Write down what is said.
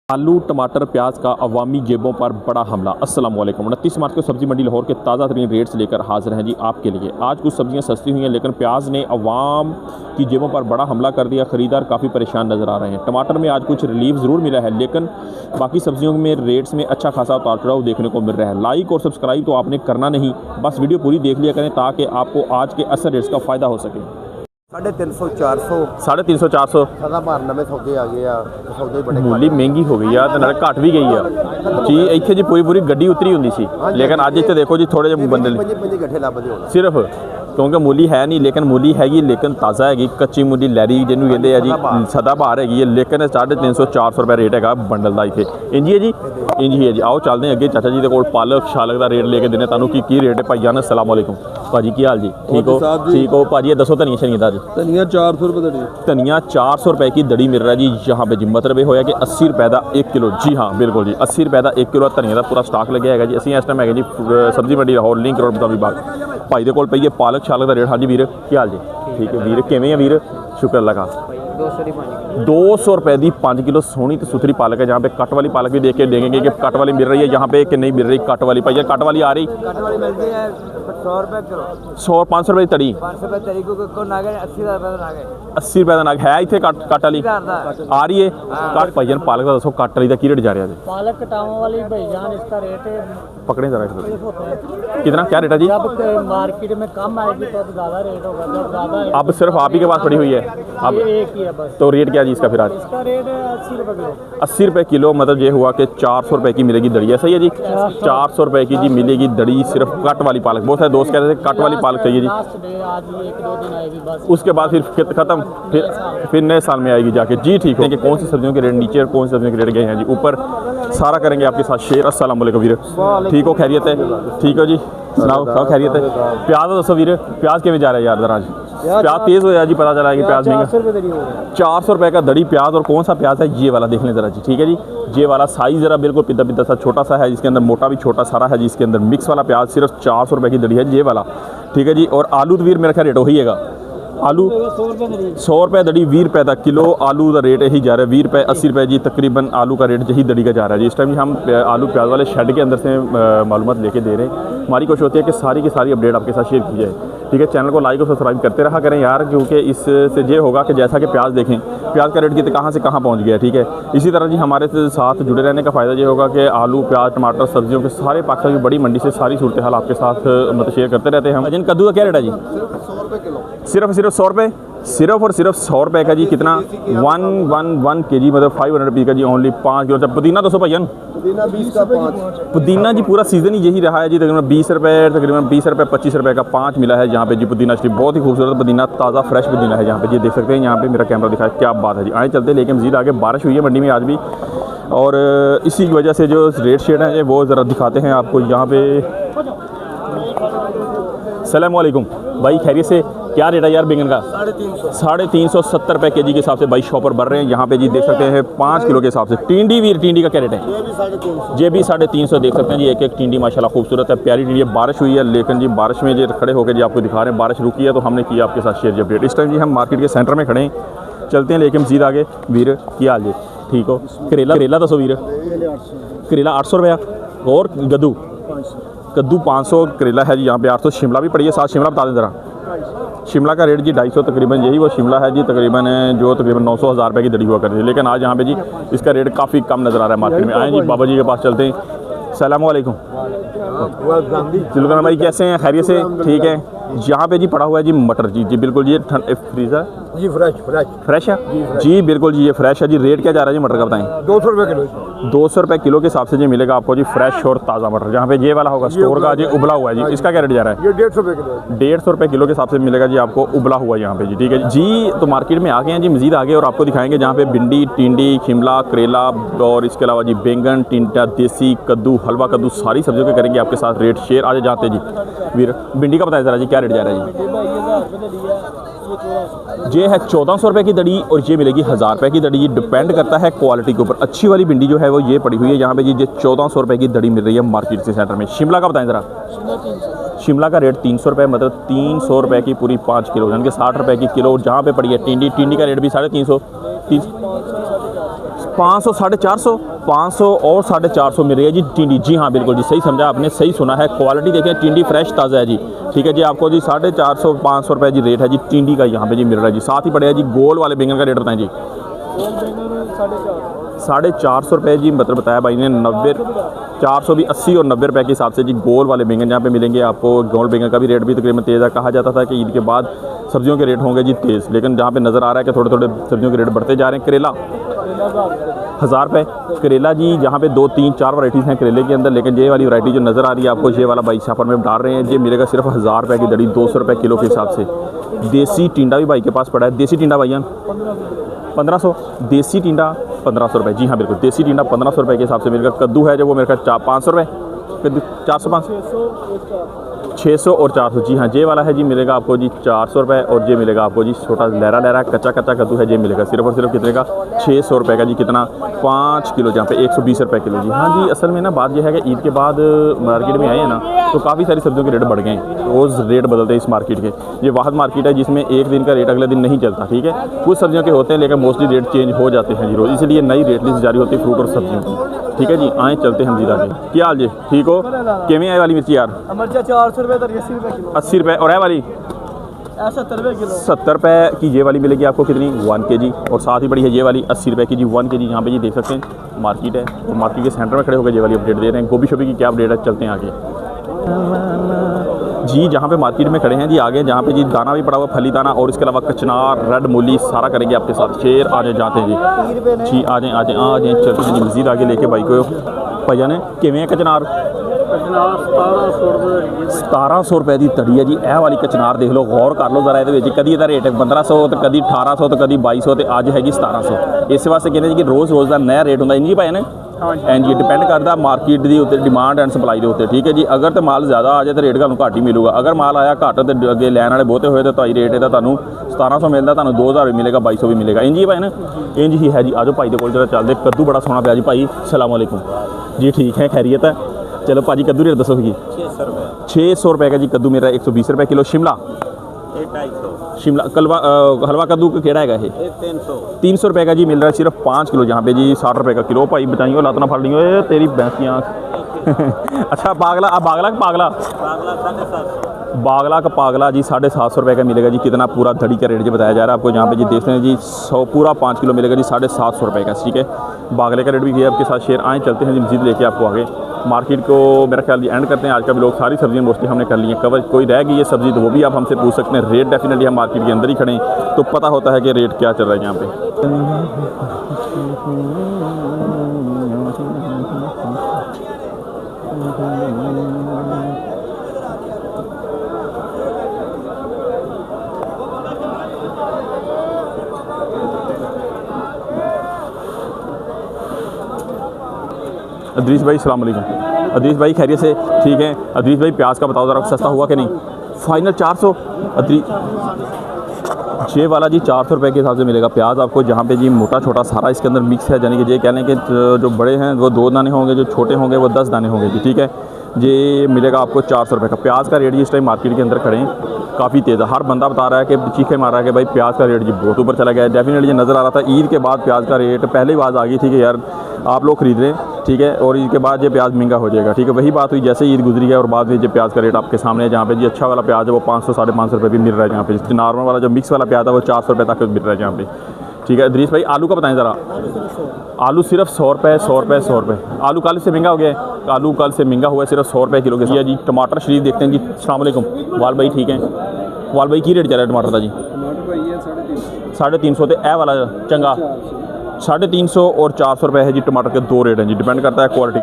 आलू टमाटर प्याज का अवामी जेबों पर बड़ा हमला। अस्सलाम वालेकुम। 29 मार्च को सब्जी मंडी लाहौर के ताज़ा तरीन रेट्स लेकर हाजिर हैं जी आपके लिए। आज कुछ सब्जियां सस्ती हुई हैं लेकिन प्याज ने अवाम की जेबों पर बड़ा हमला कर दिया। ख़रीदार काफ़ी परेशान नज़र आ रहे हैं। टमाटर में आज कुछ रिलीफ ज़रूर मिला है लेकिन बाकी सब्जियों में रेट्स में अच्छा खासा उतार चढ़ाव देखने को मिल रहा है। लाइक और सब्सक्राइब तो आपने करना नहीं, बस वीडियो पूरी देख लिया करें ताकि आपको आज के असल रेट्स का फ़ायदा हो सके। 350 400 350 400 सदा भार नवे सौदे आ गए आ सौदे बड़े मूली महंगी हो गई है तो नाले घट भी गई है जी। इत्थे जी पूरी गड्डी उतरी होंदी सी लेकिन अज इत्थे देखो जी थोड़े जे बंदे गड्ढे लभदे हो सिर्फ क्योंकि मूली है नहीं लेकिन मूली हैगी लेकिन ताज़ा हैगी। कच्ची मूली लैरी जिन्होंने कहते हैं जी सदा बहार हैगी है लेकिन 350 400 रुपये रेट है बंडल का इतने इंजी है जी। इंजी है जी। आओ चलते हैं अगे चाचा जी के कोल पालक शालक का रेट लेके देने तुहानू की रेट है। भाई जान अस्सलाम वालेकुम भाजी की हाल जी? ठीक हो भाजी? दसो धनिया शनिया दा जी? धनिया 400 रुपये दड़ी। धनिया 400 रुपये की दड़ी मिल रहा है जी यहाँ पे जी। मतलब ये होया कि 80 रुपये का 1 किलो। जी हाँ बिल्कुल जी 80 रुपये का 1 किलो धनिया का पूरा स्टाक लगे है जी। असीं इस टाइम है जी सब्जी मंडी लाहौर लिंक रोड मुताबिक बाग भाई के कोल पई है पालक शालक का रेट। हाँ जी वीर की हाल जी? ठीक है वीर किवें है वीर? शुक्र लगा 200 रुपये की 5 किलो सोहनी तो सुथरी पालक है। जहाँ पे कट वाली पालक भी देख के देंगे कि कट वाली मिल रही है यहाँ पे कि नहीं मिल रही। कट वाली पाइए कट वाली आ रही 100 रुपये किलो 100 500 रुपये तड़ी 500 रुपये तड़ी को नागे 80 रुपये का नागे 80 रुपये का नाग है इतने कट वाली आ रही है। कट भाईजान पालक का दसो कट वाली का की रेट जा रहा है? पालक कटाओं वाली भाईजान इसका रेट है पकड़े जरा कितना क्या रेट है जी? जब मार्केट में कम आएगी तो ज़्यादा रेट होगा, जब ज़्यादा अब सिर्फ आप ही के पास पड़ी हुई है अब एक ही है बस। तो रेट क्या जी इसका फिर आज? इसका रेट है 80 रुपये किलो। 80 रुपये किलो मतलब ये हुआ कि 400 रुपये की मिलेगी दड़ी है। सही है जी 400 रुपये की जी मिलेगी दड़ी सिर्फ कट वाली पालक। बहुत सारे दोस्त कहते थे कट वाली पालक चाहिए जी। आज 1-2 दिन आएगी बस, उसके बाद फिर खत्म फिर नए साल में आएगी जाके जी। ठीक है कि कौन सी सब्जियों के रेट नीचे और कौन सी सब्जियों के रेट गए हैं जी ऊपर सारा करेंगे आपके साथ शेयर। अस्सलाम वालेकुम वीर ठीक हो? खैरियत है? ठीक हो जी सुनाओ सब खैरियत है? प्याज दसो वीर प्याज किमें जा रहा है यार जरा आज? प्याज तेज़ हो जी पता चला है कि प्याज महंगा 400 रुपये का दड़ी प्याज। और कौन सा प्याज है ये वाला देख लें ज़रा जी। ठीक है जी ये वाला साइज़ ज़रा बिल्कुल पिद्दा पिद्दा सा छोटा सा है जिसके अंदर मोटा भी छोटा सारा है जी। इसके अंदर मिक्स वाला प्याज सिर्फ 400 रुपये की दड़ी है ये वाला। ठीक है जी। और आलू तो वीर मेरा ख्याल रेट वही है आलू 100 रुपये दड़ी 20 रुपये का किलो आलू का रेट यही जा रहा है। 20 रुपये 80 रुपये जी तकरीबन आलू का रेट यही दड़ी का जा रहा है जी। इस टाइम हम आलू प्याज वाले शेड के अंदर से मालूमात लेके दे रहे हैं। हमारी कोशिश होती है कि सारी की सारी अपडेट आपके साथ शेयर की जाए। ठीक है चैनल को लाइक और सब्सक्राइब करते रहा करें यार क्योंकि इससे ये होगा कि जैसा कि प्याज देखें प्याज का रेट कितने कहाँ से कहाँ पहुँच गया। ठीक है इसी तरह जी हमारे साथ जुड़े रहने का फ़ायदा ये होगा कि आलू प्याज टमाटर सब्जियों के सारे पाकिस्तान की बड़ी मंडी से सारी सूरत हाल आपके साथ मतलब शेयर करते रहते हैं हम। जिन कद्दू का क्या रेट है जी? 100 रुपये किलो। सिर्फ 100 रुपये सिर्फ और सिर्फ 100 रुपये का जी। कितना 111 kg मतलब 500 रुपये का जी ओनली 5 किलो। अच्छा पुदीना 200 भाईजान? पुदीना 20 का 5। पुदीना जी पूरा सीज़न ही यही रहा है जी तकरीबन 20 रुपये तकरीबन 20 रुपये 25 रुपये का 5 मिला है यहाँ पे जी। पुदीना शरीफ बहुत ही खूबसूरत पुदीना ताज़ा फ्रेश पुदीना है यहाँ पे जी देख सकते हैं। यहाँ पे मेरा कैमरा दिखाया क्या बात है जी। आए चलते लेकिन मज़ीद आगे बारिश हुई है मंडी में आज भी और इसी की वजह से जो रेट शेड हैं वो ज़रा दिखाते हैं आपको यहाँ पे। अस्सलाम वालेकुम भाई खैरियत से? क्या रेट है यार बैंगन का? 350 रुपये के जी के हिसाब से भाई शॉपर बढ़ रहे हैं यहाँ पे जी देख सकते हैं 5 किलो के हिसाब से। टिंडी वीर टिंडी का क्या रेट है? ये भी 350 देख सकते हैं जी। एक एक टिंडी माशाल्लाह खूबसूरत है प्यारी टिंडी है। बारिश हुई है लेकिन जी बारिश में जी खड़े होकर जी आपको दिखा रहे हैं बारिश रुकी है तो हमने किया आपके साथ शेयर जी अपडेट। इस टाइम जी हम मार्केट के सेंटर में खड़े हैं चलते हैं लेकिन मज़ीद आगे। वीर क्या हाल जी? ठीक हो? करेला दसो वीर? करेला 800 रुपया और कद्दू 500 करेला है जी यहाँ पे 800। शिमला भी पड़ी है साथ शिमला बता दें ज़रा। शिमला का रेट जी 250 तकरीबन यही वो शिमला है जी तकरीबन जो तकरीबन 900 हज़ार रुपये की दड़ी हुआ करती है लेकिन आज यहाँ पे जी इसका रेट काफ़ी कम नज़र आ रहा है मार्केट में। आए जी बाबा जी के पास चलते हैं। अस्सलाम वालेकुम चिल्लुकाना भाई कैसे हैं? खैरियत से? ठीक है। यहाँ पे जी पड़ा हुआ है जी मटर जी बिल्कुल जी फ्रीज़र जी फ्रेश है जी बिल्कुल जी ये फ्रेश है जी। रेट क्या जा रहा है जी मटर का बताएं? 200 रुपये किलो। 200 रुपये किलो के हिसाब से जी मिलेगा आपको जी फ्रेश और ताज़ा मटर। जहाँ पे ये वाला होगा स्टोर का जी उबला हुआ है जी। इसका क्या रेट जा रहा है? ये 150 रुपये किलो। 150 रुपये किलो के हिसाब से मिलेगा जी आपको उबला हुआ यहाँ पे जी। ठीक है जी। तो मार्केट में आ गए हैं जी मज़ीद आगे और आपको दिखाएंगे जहाँ पे भिंडी टिंडी शिमला करेला और इसके अलावा जी बैंगन टिंडा देसी कद्दू हलवा कद्दू सारी सब्जियों के करेंगे आपके साथ रेट शेयर। आज जाते जी वीर भिंडी का बताया ज़रा जी क्या रेट जा रहा है जी? ये है 1400 रुपये की दड़ी और ये मिलेगी 1000 रुपये की दड़ी। ये डिपेंड करता है क्वालिटी के ऊपर। अच्छी वाली भिंडी जो है वो ये पड़ी हुई है यहाँ पे जी। ये 1400 रुपये की दड़ी मिल रही है मार्केट से सेंटर में। शिमला का बताएं ज़रा? शिमला का रेट 300 रुपये मतलब 300 रुपये की पूरी 5 किलो यानी कि 60 रुपये की किलो। जहाँ पे पड़ी है टिंडी का रेट भी 350 500 450 500 और 450 मिल रही है जी टिंडी। जी हाँ बिल्कुल जी, सही समझा आपने, सही सुना है। क्वालिटी देखें, टिंडी फ्रेश ताज़ा है जी। ठीक है जी, आपको जी 450 500 रुपये जी रेट है जी टिंडी का यहाँ पे जी मिल रहा है जी। साथ ही पड़ेगा जी गोल वाले बैंगन का रेट बताएं जी। 450 रुपये जी, मतलब बताया भाई ने 90 400 भी 80 और 90 रुपये के हिसाब से जी गोल वाले बैंगन यहाँ पे मिलेंगे आपको। गोल बैंगन का भी रेट भी तकरीबन तेज़ है। कहा जाता था कि ईद के बाद सब्जियों के रेट होंगे जी तेज़, लेकिन जहाँ पे नज़र आ रहा है कि थोड़े थोड़े सब्जियों के रेट बढ़ते जा रहे हैं। करेला 1000 रुपये करेला जी, जहाँ पे 2 3 4 वैराइटीज़ हैं करेले के अंदर, लेकिन ये वाली वैरायटी जो नज़र आ रही है आपको, ये वाला भाई शाफर में डाल रहे हैं, ये मिलेगा सिर्फ 1000 रुपये की दड़ी, 200 रुपये किलो के हिसाब से। देसी टिंडा भी भाई के पास पड़ा है। देसी टिंडा भैया 1500, देसी टिंडा 1500 रुपये। जी हाँ बिल्कुल, देसी टिंडा 1500 रुपये के हिसाब से मिलेगा। कद्दू है जो वो मेरे ख्याल 500 रुपये, कद्दू 400 500 600 और 400। जी हाँ, ये वाला है जी मिलेगा आपको जी 400 रुपये, और ये मिलेगा आपको जी छोटा लहरा लहरा कच्चा कच्चा कद्दू है, ये मिलेगा सिर्फ और सिर्फ कितने का 600 रुपये का जी। कितना 5 किलो, जहाँ पे 120 रुपये किलो जी। हाँ जी, असल में ना बात यह है कि ईद के बाद मार्केट में आए हैं ना, तो काफ़ी सारी सब्जियों के रेट बढ़ गए हैं। रोज़ रेट बदलते हैं इस मार्केट के। ये वाहद मार्केट है जिसमें एक दिन का रेट अगले दिन नहीं चलता। ठीक है, कुछ सब्जियों के होते हैं लेकिन मोस्टली रेट चेंज हो जाते हैं जी रोज़, इसलिए नई रेट लिस्ट जारी होती है फ्रूट और सब्जियों की। ठीक है जी, आए चलते हैं हम जीदा के। क्या हाल जी, ठीक हो? केमी आए वाली मिर्ची यार? मिर्चा 400 रुपये 80 रुपये किलो। 80 रुपये। और है वाली 70 रुपये किलो। 70 रुपये की ये वाली मिलेगी आपको कितनी 1 kg, और साथ ही बड़ी है ये वाली 80 रुपये की जी 1 kg। यहाँ पे जी देख सकते हैं मार्केट है, और मार्केट के सेंटर में खड़े होकर ये वाली अपडेट दे रहे हैं। गोभी शोभी की क्या अपडेट है, चलते हैं आगे जी। जहाँ पे मार्केट में खड़े हैं जी आगे, जहाँ पे जी दाना भी पड़ा हुआ, फली दाना, और इसके अलावा कचनार, रेड मूली, सारा करेंगे आपके साथ। शेर आ जाए, जाते हैं जी आ जाए चलते हैं जी मज़ीद आगे लेके बाइक को। भैया ने किमें कचनार 1700 रुपये की तड़ी है जी। यह वाली कचनार देख लो, गौर कर लो जरा, ये कभी इसका रेट 1500 तो कभी 1800 तो कभी 2200 तो अज हैगी 1700। इस वास्ते कहते जी कि रोज़ रोज़ का नया रेट होंगे इंजी भाई ने। एंड जी डिपेंड करता मार्केट के उत्ते, डिमांड एंड सप्लाई के उत्ते। ठीक है जी, अगर तो माल ज़्यादा आ जाए तो रेट ਤੁਹਾਨੂੰ घट ही मिलेगा। अगर माल आया घट तो अगे लैन वाले बहुते हुए तो भाई रेट ਇਹਦਾ ਤੁਹਾਨੂੰ 1700 मिलता, ਤੁਹਾਨੂੰ 2000 भी मिलेगा, 2200 भी मिलेगा। इंज ही भाई ना, इंज ही है जी। आजो भाई के कोल जरा चलते। कद्दू बड़ा सोहना पिया जी भाई। सलाम वालेकुम जी, ठीक है, खैरियत है? चलो भाजी कद्दू रेट दसो जी। 600 रुपये का जी कद्दू मेरा, 120 रुपये किलो। शिमला 250 हलवा कद्दू केड़ा है ये 300 रुपये का जी मिल रहा है सिर्फ 5 किलो, जहाँ पे जी 60 रुपये का किलो। भाई बचाइयो लात ना फड़ लियो तेरी भैंसियाँ। अच्छा बागला, अब बागला का पागला बागला का पागला जी 750 रुपये का मिलेगा जी। कितना पूरा धड़ी का रेट जी बताया जा रहा है आपको। जहाँ पे जी देखते हैं जी 100 पूरा 5 किलो मिलेगा जी 750 रुपये का। ठीक है, बागले का रेट भी किया आपके साथ शेयर। आए चलते हैं जी मज़ीद लेके आपको आगे मार्केट को। मेरा ख्याल जी एंड करते हैं आज का भी। लोग सारी सब्जियां मोस्टली हमने कर ली हैं कवर। कोई रह गई ये सब्ज़ी तो वो भी आप हमसे पूछ सकते हैं। रेट डेफिनेटली हम मार्केट के अंदर ही खड़े हैं तो पता होता है कि रेट क्या चल रहा है यहाँ पे। अदरीस भाई सलाम अलैकुम। अदरीस भाई खैरियत से? ठीक है अदरीस भाई, प्याज का बताओ ज़रा सस्ता हुआ कि नहीं? फाइनल 400 अदरीस ये वाला जी 400 रुपये के हिसाब से मिलेगा प्याज आपको। जहाँ पे जी मोटा छोटा सारा इसके अंदर मिक्स है, यानी कि ये कह लें कि जो बड़े हैं वो 2 दाने होंगे, जो छोटे होंगे वो 10 दाने होंगे जी। ठीक है, ये मिलेगा आपको 400 रुपये का। प्याज का रेट जी इस टाइम मार्केट के अंदर खड़े हैं काफ़ी तेज़ है। हर बंदा बता रहा है कि चीखे मार रहा है कि भाई प्याज का रेट जी बहुत ऊपर चला गया है। डेफिनेटली नज़र आ रहा था ईद के बाद प्याज का रेट पहले ही आवाज़ आ गई थी कि यार आप लोग खरीद रहे हैं। ठीक है, और ईद के बाद ये प्याज महंगा हो जाएगा। ठीक है, वही बात हुई जैसे ईद गुजरी है और बाद में जो प्याज का रेट आपके सामने है। जहाँ पे जी अच्छा वाला प्याज है वो 500 550 रुपये भी मिल रहा है। जहाँ पे नॉर्मल वाला जो मिक्स वाला प्याज है वो 400 रुपये तक मिल रहा है जहाँ पे। ठीक है अदरीस भाई, आलू का बताएं ज़रा। आलू सिर्फ 100 रुपये 100 रुपये 100 रुपये। आलू कल से महंगा हो गया है, आलू कल से महंगा हुआ है सिर्फ 100 रुपये किलो के। जी टमाटर शरीफ देखते हैं जी। अस्सलाम वालेकुम वाल भाई, ठीक है वाल भाई, की रेट चल रहा है टमाटर का जी? 350 तो ए वाला चंगा 350 और 400 रुपये है जी। टमाटर के 2 रेट हैं जी, डिपेंड करता है क्वालिटी।